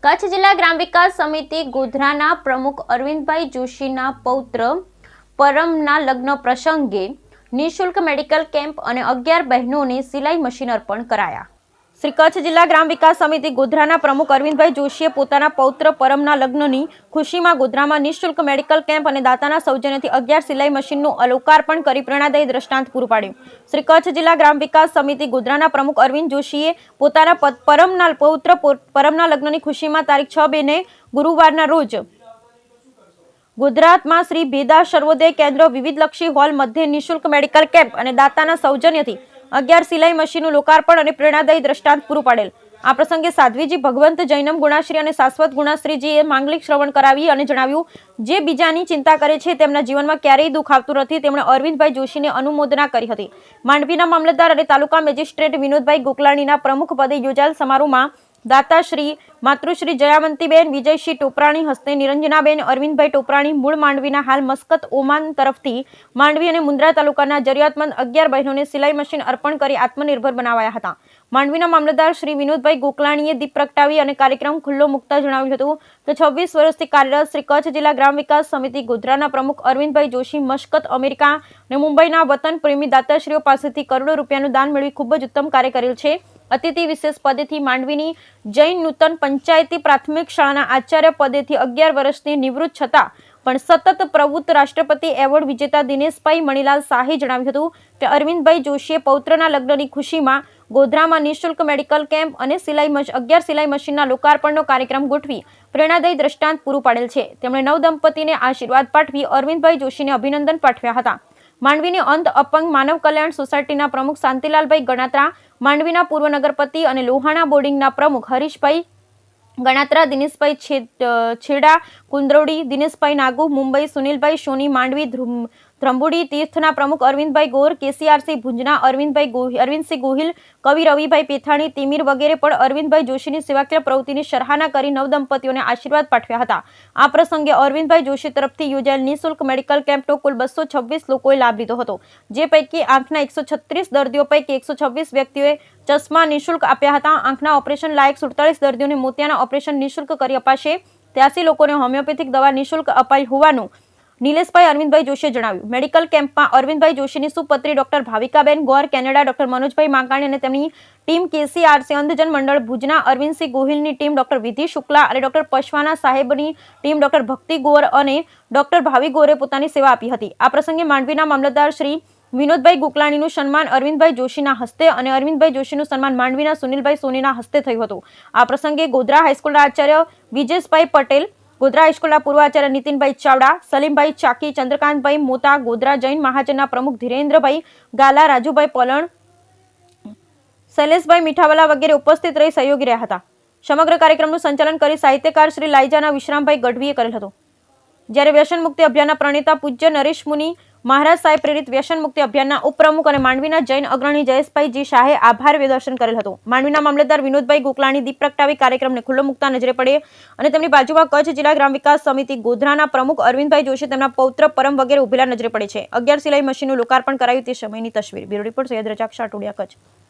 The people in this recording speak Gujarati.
કચ્છ જિલ્લા ગ્રામ વિકાસ સમિતિ ગોધરાના પ્રમુખ અરવિંદભાઈ જોશીના પૌત્ર પરમના લગ્ન પ્રસંગે નિઃશુલ્ક મેડિકલ કેમ્પ અને 11 બહેનોને સિલાઈ મશીન અર્પણ કરાયા। શ્રી કચ્છ જિલ્લા ગ્રામ વિકાસ સમિતિ ગોધરાના પ્રમુખ અરવિંદભાઈ જોશીએ પોતાના પૌત્ર પરમના લગ્નની ખુશીમાં ગોધરામાં નિઃશુલ્ક મેડિકલ કેમ્પ અને દાતાના સૌજન્યથી 11 સિલાઈ મશીનનું લોકાર્પણ કરી પ્રેરણાદાયી દ્રષ્ટાંત પૂરું પાડ્યું। શ્રી કચ્છ જિલ્લા ગ્રામ વિકાસ સમિતિ ગોધરાના પ્રમુખ અરવિંદ જોશીએ પોતાના પરમના પૌત્ર પરમના લગ્નની ખુશીમાં તારીખ 6 મેને ગુરુવારના રોજ ગુજરાતમાં શ્રી ભેદા સર્વોદય કેન્દ્ર વિવિધલક્ષી હોલ મધ્યે નિઃશુલ્ક મેડિકલ કેમ્પ અને દાતાના સૌજન્યથી 11 સિલાઈ મશીનનું લોકાર્પણ અને પ્રેરણાદાયી દ્રષ્ટાંત પૂરું પાડેલ। આ પ્રસંગે સાધ્વીજી ભગવંત જૈનમ ગુણાશ્રી અને શાશ્વત ગુણાશ્રીજીએ માંગલિક શ્રવણ કરાવી અને જણાવ્યું, જે બીજાની ચિંતા કરે છે તેમના જીવનમાં ક્યારેય દુઃખ આવતું નથી। તેમણે અરવિંદભાઈ જોશીને અનુમોદના કરી હતી। માંડવીના મામલતદાર અને તાલુકા મેજિસ્ટ્રેટ વિનોદભાઈ ગોકલાણીના પ્રમુખ પદે યોજાયેલ સમારોહમાં દાતાશ્રી માતૃશ્રી જયાવંતીબેન વિજયસિંહ ટોપરાણી હસ્તે નિરંજનાબેન અરવિંદભાઈ ટોપરાણી મૂળ માંડવીના હાલ મસ્કત ઓમાન તરફથી માંડવી અને મુન્દ્રા તાલુકાના જરૂરિયાતમંદ 11 બહેનોને સિલાઈ મશીન અર્પણ કરી આત્મનિર્ભર બનાવાયા હતા। માંડવીના મામલતદાર શ્રી વિનોદભાઈ ગોકલાણીએ દીપ પ્રગટાવી અને કાર્યક્રમ ખુલ્લો મૂકતા જણાવ્યું હતું કે 26 વર્ષથી કાર્યરત શ્રી કચ્છ જિલ્લા ગ્રામ વિકાસ સમિતિ ગોધરાના પ્રમુખ અરવિંદભાઈ જોશી મસ્કત, અમેરિકા અને મુંબઈના વતન પ્રેમી દાતાશ્રીઓ પાસેથી કરોડો રૂપિયાનું દાન મેળવી ખૂબ જ ઉત્તમ કાર્ય કરેલ છે। અતિથિ વિશેષ પદેથી માંડવીની જૈન નૂતન પંચાયતી પ્રાથમિક શાળાના આચાર્ય પદેથી 11 વર્ષની નિવૃત્ત છતાં પણ સતત પ્રવૃત્ત રાષ્ટ્રપતિ એવોર્ડ વિજેતા દિનેશભાઈ મણીલાલ શાહે જણાવ્યું હતું કે અરવિંદભાઈ જોશીએ પૌત્રના લગ્નની ખુશીમાં ગોધરામાં નિઃશુલ્ક મેડિકલ કેમ્પ અને 11 સિલાઈ મશીનના લોકાર્પણનો કાર્યક્રમ ગોઠવી પ્રેરણાદાયી દ્રષ્ટાંત પૂરું પાડેલ છે। તેમણે નવદંપતીને આશીર્વાદ પાઠવી અરવિંદભાઈ જોશીને અભિનંદન પાઠવ્યા હતા। માંડવીની અંધ અપંગ માનવ કલ્યાણ સોસાયટીના પ્રમુખ શાંતિલાલભાઈ ગણાત્રા, માંડવીના પૂર્વ નગરપતિ અને લોહાણા બોર્ડિંગના પ્રમુખ હરીશભાઈ ગણાત્રા, દિનેશભાઈ છેડા કુંદ્રોડી, દિનેશભાઈ નાગુ મુંબઈ, સુનિલભાઈ સોની માંડવી ધ્રંબુડી, તીર્થના પ્રમુખ અરવિંદભાઈ ગોર, કેસીઆરસી ભુંજના અરવિંદસિંહ ગોહિલ, કવિ રવિભાઈ પેથાણી, તિમીર વગેરે પણ અરવિંદભાઈ જોશીની સેવાકીય પ્રવૃત્તિની સરાહના કરી નવદંપતીઓને આશીર્વાદ પાઠવ્યા હતા। આ પ્રસંગે અરવિંદભાઈ જોશી તરફથી યોજાયેલ નિઃશુલ્ક મેડિકલ કેમ્પનો કુલ 226 લોકોએ લાભ લીધો હતો, જે પૈકી આંખના 136 દર્દીઓ પૈકી 126 વ્યક્તિઓએ ચશ્મા નિઃશુલ્ક આપ્યા હતા। આંખના ઓપરેશન લાયક 47 દર્દીઓને મોતિયાના ઓપરેશન નિઃશુલ્ક કરી અપાશે। 83 લોકોને હોમિયોપેથિક દવા નિઃશુલ્ક અપાઈ હોવાનું નિલેશભાઈ અરવિંદભાઈ જોશીએ જણાવ્યું। મેડિકલ કેમ્પમાં અરવિંદભાઈ જોશીની સુપત્રી ડોક્ટર ભાવિકાબેન ગોર, કેનેડા ડોક્ટર મનોજભાઈ માંકાણી અને તેમની ટીમ, કેસીઆરસી અંધજન મંડળ ભુજના અરવિંદસિંહ ગોહિલની ટીમ, ડોક્ટર વિધિ શુક્લા અને ડોક્ટર પશવાના સાહેબની ટીમ, ડોક્ટર ભક્તિ ગોર અને ડોક્ટર ભાવિ ગોરે પોતાની સેવા આપી હતી। આ પ્રસંગે માંડવીના મામલતદાર શ્રી વિનોદભાઈ ગોકલાણીનું સન્માન અરવિંદભાઈ જોશીના હસ્તે અને અરવિંદભાઈ જોશીનું સન્માન માંડવીના સુનિલભાઈ સોનીના હસ્તે થયું હતું। આ પ્રસંગે ગોધરા હાઈસ્કૂલના આચાર્ય વિજેશભાઈ પટેલ, ગોધરા હાઈસ્કૂલના પૂર્વ આચાર્ય નીતિનભાઈ ચાવડા, સલીમભાઈ ચાકી, ચંદ્રકાંતભાઈ મોતા, ગોધરા જૈન મહાજનના પ્રમુખ ધીરેન્દ્રભાઈ ગાલા, રાજુભાઈ પલણ, શૈલેષભાઈ મીઠાવાલા વગેરે ઉપસ્થિત રહી સહયોગી રહ્યા હતા। સમગ્ર કાર્યક્રમનું સંચાલન કરી સાહિત્યકાર શ્રી લાઈજાના વિશ્રામભાઈ ગઢવીએ કરેલ હતું, જ્યારે વ્યસન મુક્તિ અભિયાનના પ્રણેતા પૂજ્ય નરેશ મુનિ મહારાજ સાહેબ પ્રેરિત વ્યસન મુક્તિ અભિયાનના ઉપપ્રમુખ અને માંડવીના જૈન અગ્રણી જયેશભાઈ જી શાહે આભાર પ્રદર્શન કરેલ હતું। માંડવીના મામલતદાર વિનોદભાઈ ગોકલાણી દીપ પ્રગટાવી કાર્યક્રમને ખુલ્લો મૂકતા નજરે પડે અને તેમની બાજુમાં કચ્છ જિલ્લા ગ્રામ વિકાસ સમિતિ ગોધરાના પ્રમુખ અરવિંદભાઈ જોશી, તેમના પૌત્ર પરમ વગેરે ઉભેલા નજરે પડે છે। 11 સિલાઈ મશીનનું લોકાર્પણ કરાયું તે સમયની તસવીર। Bureau report Syed Razak Shah, Todiya, Kutch.